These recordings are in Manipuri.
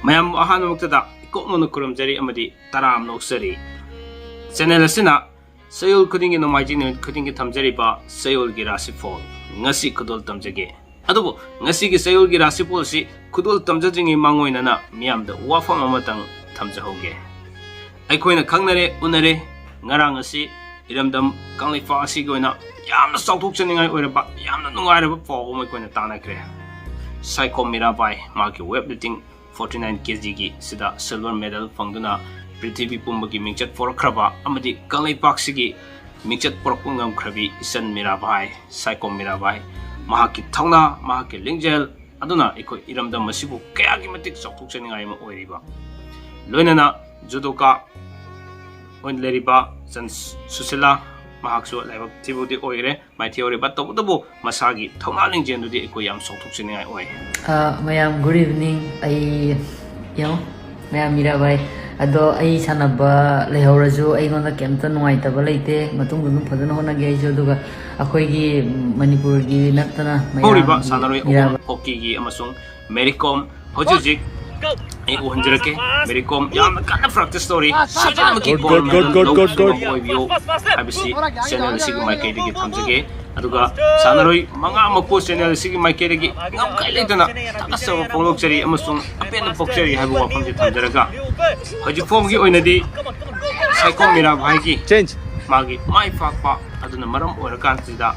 mayam ahanu muktada ikokno kuramjari amadi taram noksari channel asina sayol kudingi no maiji ne kudingi thamjari ba sayol gi rasifol ngasi kudol tamjage adubu ngasi gi sayol gi rasifol si kudol tamjajingi mangoina na miyam da wafam amatang thamjahoge aikoina khangnare unare ngarang asi iramdam kanglifa asi goina yamna sauthok chaningai oiraba yamna nungairaba paw mai koina tanakre Psycho Mirabai magi weightlifting 49 kg gi sida silver medal fangduna prithvi pumbagi mingchat porkraba amadi kanglaipak sigi mingchat porkungam khrabi isan Mirabai Psycho Mirabai mahaki thongna mahaki lingjel aduna ikoi iramdam masibu kayagi matik sauthok chaningai ma oiriba loinana judoka on leriba san susila mahaksu laibak tibudi oire mai theory but tobu masagi thongna lingjen dudi ikoi yam sauthok chaningai oi mayam good evening ai yo mayam Mirabai ado ai sanaba lehoraju ai gona kemta nuai taba leite matung dum phadana hona ge ai joduga akoi gi manipur gi naktana mayam horiba sanaroi hockey gi amasung mericom hojujik ai uhanjrake mericom yam kana practice story sajana ki good view abisi channel sigi mai kai gi thamjage aduga sanaroi manga makpo channel sigi mai kai gi ngam kai leitana takasa ponglok chari amasung apen pokchari habu wafam ji thamjaraga hoji form gi oinadi Psycho Mirabai gi change magi mai fakpa aduna maram orakan sida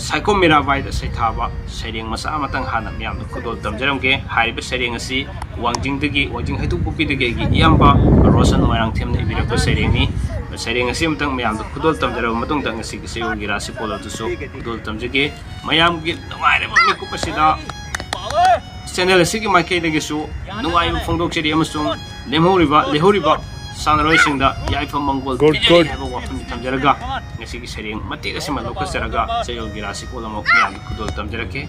Psycho Mirabai da saithaba sereng masa amatang hana miyam da kudol tamjaramge hariba sereng asi wangjing haitu pupi dagi gi yamba rosan marang themna ibirapa serengni sereng asi amtang miyam da kudol tamjaraba matung da ngasi gi seyo gi rasi polo tuso kudol tamjage mayam gi nuwaire mi kupasida channel asi gi makai dagi su nuwai phongdok cheri amasung lehoriba sanaroi singda yaifa mangol good haba wafam tamjaraga ngasi gi sereng matik asima lokasaraga sayol gi rasi polo mo miyam kudol tamjarake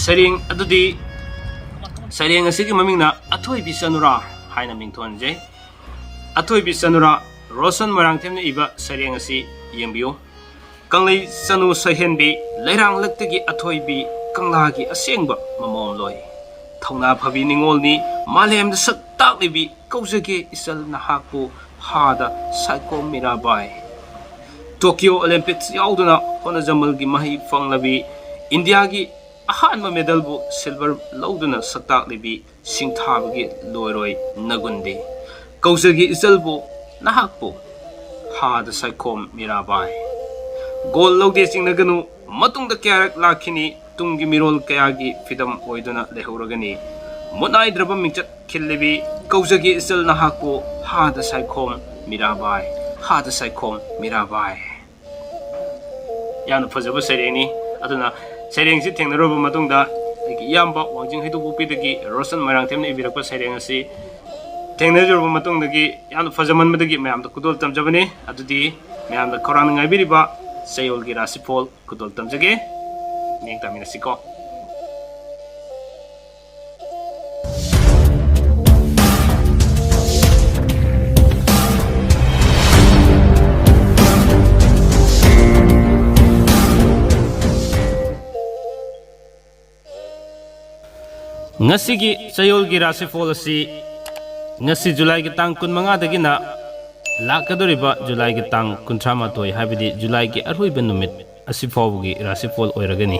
sereng adudi sereng asi gi mamingna athoi bisanura haina mingthonje athoi bisanura rosan marang themna iba sereng asi yengbiyo kanglei sanu sahenbi leirang laktagi athoi bi kanglagi asengba mamom loi thongna phabi ningolni malem da sak taklibi kaujage isal nahaku hada Psycho Mirabai Tokyo Olympics yauduna hona jamal gi mahi fanglabi India gi ahanma medal bu silver lauduna saktak libi singthabagi loiroi nagundi kaujage isal bu nahaku hada Psycho Mirabai goal laude singnaganu matungda kyarak lakhini tungi mirol kayagi fidam oiduna lehuragani munai draba mingchat khillebi kaujagi isal nahaku hada Psycho Mirabai yana fajaba serengni aduna sereng si thengnaroba matungda yamba wangjing haitu pupidagi rosan marang themna ibirapa sereng asi thengnaroba matungdagi yana fajaman madagi mayam da kudol tamjabani adudi mayam da khorang ngaibiriba sayol gi rasifol kudol tamjage ning tamina siko ngasigi sayol gi rasifol asi ngasi July gi tang 15 dagina lakadoriba July gi tang 38 habidi July gi arhoiba numit asi fawgi rasifol oiragani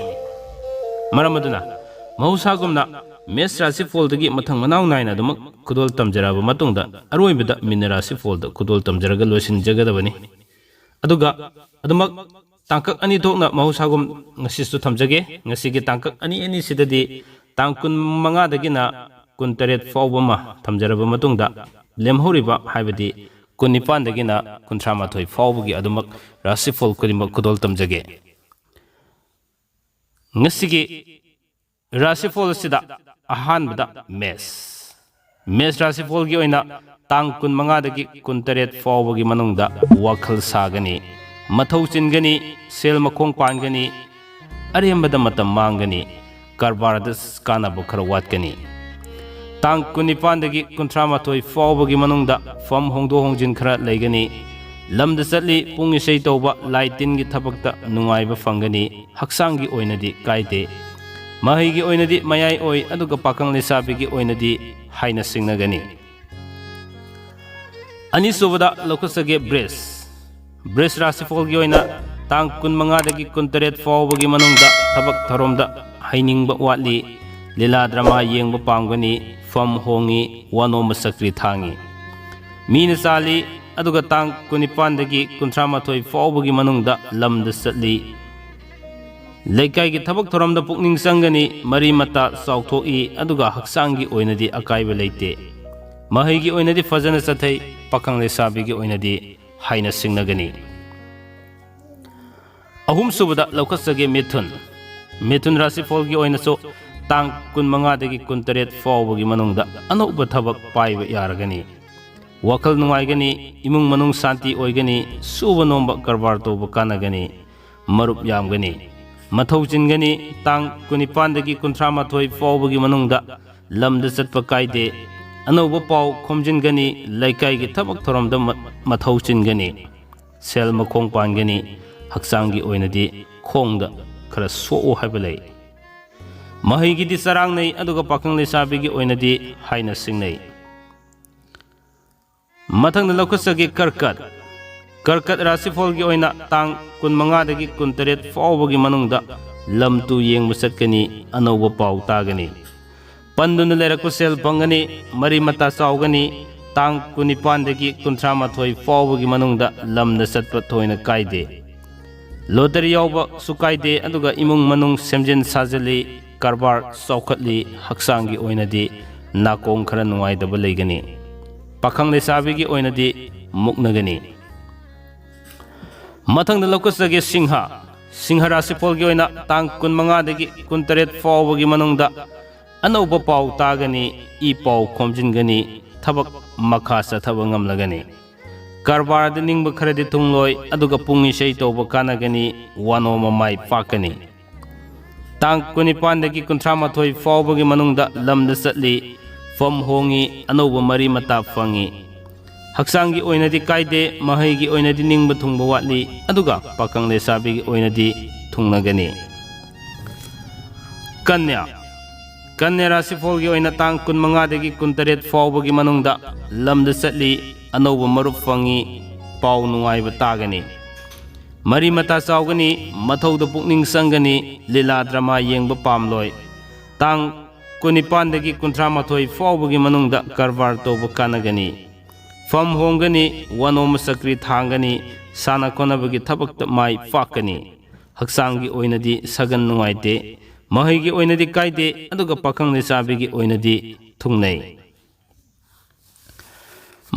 maramaduna mahusagumna mes rasifol dagi mathang manaw naina dum kudol tamjaraba matungda arhoibada min rasifol da kudol tamjaraga losin jagadabani aduga adumak tangkak ani thokna mahusagum ngasistu thamjage ngasigi tangkak ani sidadi tang 15 dagina 18 fawbama thamjaraba matungda lemhoriba haibadi 19 dagina 38 fawbugi adumak rasifol kudimak kudol tamjage ngasigi rasifol sida ahanbada mes rasifol gi oina tang 15 dagi 18 fawbugi manungda wakhal sagani mathau chingani sel makhong pangani arembada matam mangani karbarada kana bukhara watkani tang 19 dagi 38 fawbugi manungda fam hongdo hongjin khara leigani lamda chatli pung isei toba laitin gi thabakta nungaiba fangani haksangi oinadi kaite mahi gi oinadi mayai oi aduga pakang lesabi gi oinadi haina singnagani. Anisubada lokasage Bris rasifol gi oina tang kun manga dagi kuntaret fawbagi manungda tabak tharomda hainingba watli lila drama yengba pamgani fam hongi wano masakri thangi. Mina sali aduga tang kunipan dagi kuntramathoi fawbagi manungda lamda satli. Laikai gi thabak tharomda pukning sangani mari mata sauthoi aduga haksangi oinadi akaiba leite. Mahai gi oinadi fajana sathai pakang lesabi gi oinadi haina singnagani. Ahum subada laukasage Mithun rasifol gi oinaso tang kun manga dagi kuntaret fawbagi manungda anauba thabak paiba yaragani. Wakal nungaigani imung manung santi oigani suba nomba karbar toba kanagani marup yamgani. Mathau chingani tang kunipan dagi kuntramathoi fawbagi manungda lamda satpa kaide anauba pau khomjingani laikai gi thabak thoramda mathau chingani sel makhong pangani haksangi oinadi khongda khara soo haibelai mahai gi di sarang nei aduga pakang lesabi gi oinadi haina singnei mathang na lokasagi karkat rasifol gi oina tang kun manga dagi kuntaret fawbagi manungda lamtu yeng musatkani anauba pau tagani panduna lerak sel pangani mari mata saugani tang kunipan dagi kuntramathoi fawbagi manungda lamda satpa thoina kaide lottery yauba sukaide aduga imung manung semjen sajali karbar saukhatli haksangi oinadi nakong khara nuaidaba leigani pakhang lesabi gi oinadi muknagani mathang lokasage Singha rasifol gi oina tang kun manga dagi kuntaret fawbagi manungda anauba pau tagani I pau khomjingani thabak makha sathaba ngamlagani karbar da ningba kharadi tungloi aduga pungi sei toba kanagani wano mamai pakani tang kunipan dagi kuntramathoi fawbagi manungda lamda satli fam hongi anauba mari mata fangi haksangi oinadi kaide mahai gi oinadi ningba thungba watli aduga pakang lesabi gi oinadi thungnagani Kanya rasifol gi oina tang kun manga dagi kuntaret fawbagi manungda lamda satli anauba marup fangi pau nungaiba tagani mari mata saugani mathauda pukning sangani lila drama yengba pamloi tang kunipan dagi kuntramathoi fawbagi manungda karbar toba kanagani fam hongani wano masakri thangani sana konabagi thabakta mai fakani haksangi oinadi sagan nungaite mahai gi oinadi kaide aduga pakang lesabi gi oinadi thungnei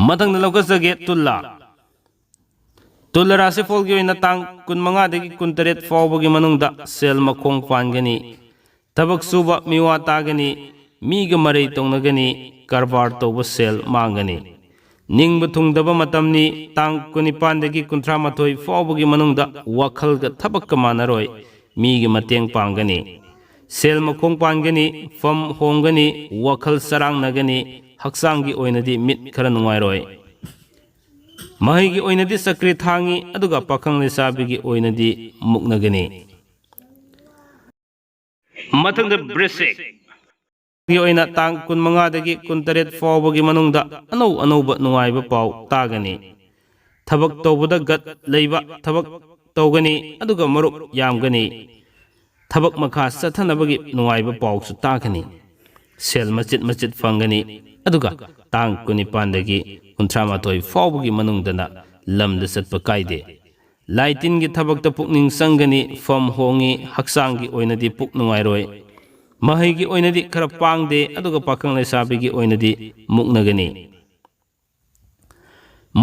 mathang lokasage tulla rasifol gi oina tang kun manga dagi kuntaret fawbagi manungda sel makhong pangani tabak suba miwa tagani miga marei tongnagani karbar toba sel mangani ningba thungdaba matamni tang kunipan dagi kuntramathoi fawbagi manungda wakhalga thabakka manaroi miga mateng pangani sel makhong pangani fam hongani wakhal sarang nagani haksangi oinadi mit khara nungairoi mahai gi oinadi sakri thangi aduga pakhang lesabi gi oinadi muknagani mathangda brisik gi oina tang kun manga dagi kuntaret fawbagi manungda anauba nungaiba pau tagani thabak tawbada gat leiba thabak tawgani aduga marup yamgani thabak makha sathanabagi nungaiba pau su tagani sel machit fangani aduga tang kunipan dagi kuntramathoi fawbagi manungdana lamda satpa kaide laitin gi thabakta pukning sangani fam hongi haksangi oinadi puk nungairoi mahai gi oinadi khara pangde aduga pakang lesabi gi oinadi muknagani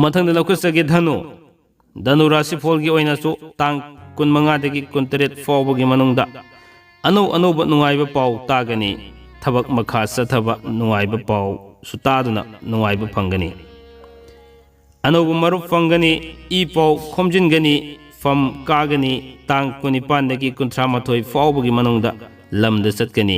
mathangda lokasage dhanu rasifol gi oinasu tang kun manga dagi kuntaret fawbagi manungda anauba nungaiba pau tagani thabak makha sathaba nungaiba pau sutaduna nungaiba phangani anauba marup phangani I pau khomjingani fam kagani tang kunipan dagi kuntramathoi fawbagi manungda lamda satkani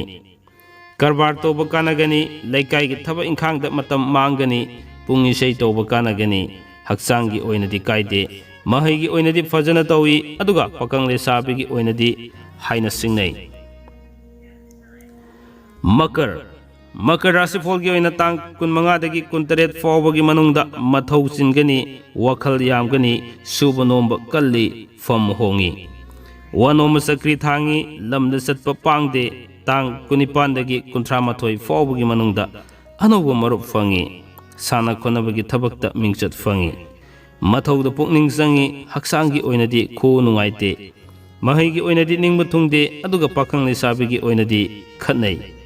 karbar toba kanagani laikai gi thaba inkhangda matam mangani pungi sei toba kanagani haksangi oinadi kaide mahai gi oinadi fajana tawi aduga pakang lesabi gi oinadi haina singnei Makar Rasifol gi oina tang kun manga dagi kun teret fawbagi manungda mathau chingani wakhal yamgani suba nomba kalli fam hongi wanom sakri thangi lamda satpa pangde tang kunipan dagi kunthra mathoi fawbagi manungda anoba marup fangi sana khonabagi thabakta mingchat fangi mathau da pukning sangi haksangi oinadi khu nungaite mahai gi oinadi ningba thungde aduga pakhang lesabigi oinadi khatnai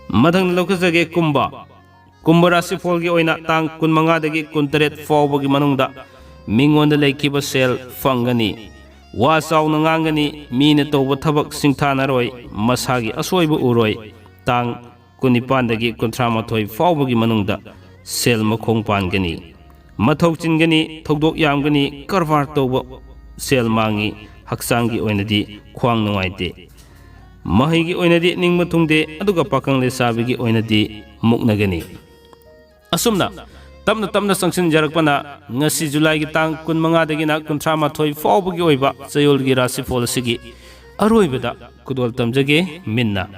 Madang lokasage Kumba Rasifol gi oina tang kun manga dagi kun teret fawbagi manungda mingonda leikiba sel fangani wa saw na ngangani mina tawba thabak singthanaroi masagi asoiba uroi tang kunipan dagi kunthra mathoi fawbagi manungda sel makhong pangani mathau chingani thodok yamgani karvar tawba sel mangi haksangi oinadi khwang nungaite Mahigi oinadi ningma thungde aduga pakang le sabigi oinadi muknagani asumna tamna sangsin jarakpana ngasi July gi tang kun manga dagi na kunthra mathoi fawbagi oiba chayol gi Rasifol sigi aroibada kudol tamjage minna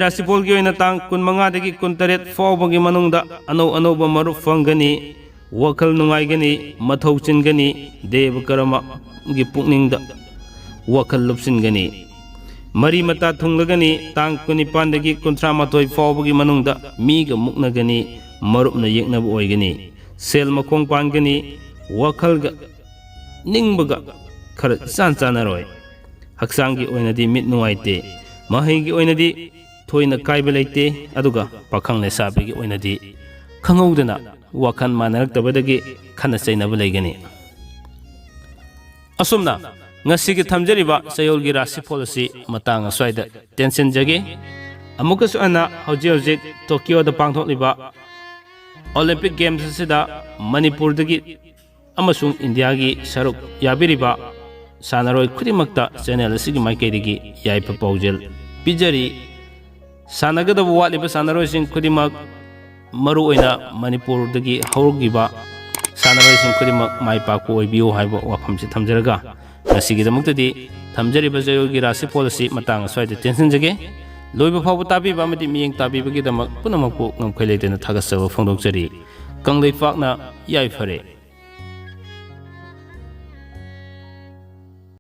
Rasifol gi oina tang kun manga dagi kun taret fawbagi manungda anoba maru fangani wakhal nungai gani mathau chingani deva karama gi pukningda wakhal lupsin gani Mari mata thunglagani tang kunipan dagi kunthra mathoi fawbagi manungda miga muknagani marupna yeknabu oigani sel makhong pangani wakhalga ningbaga khara chanaroi haksangi oinadi mit nuaite mahaigi oinadi thoina kaiba leite aduga pakhang lesabigi oinadi khangaudana wakhan manaragtabadagi khana chainaba leigani asumna Ngasigi thamjariba chayol gi Rasifol asi matang aswaida tension jage amukasu ana hojik Tokyo da pangthokliba Olympic Games asida Manipur dagi amasung India gi saruk yabiriba sanaroi khurimakta channel asigi maikaidagi yaipa paujel pijari sanagadaba watliba sanaroi sing khurimak maru oina Manipur dagi haurugiba sanaroi sing khurimak maipa ko oibiyo haiba wafamsi thamjaraga Nasigidamukti Tamjariba Jayogi Rasifol asi matang aswaida tension jage loiba fawba tabiba amadi miyeng tabibagi damak punamaku ngamkhailai dena thagasaba phongdokjari kanglei fakna yai phare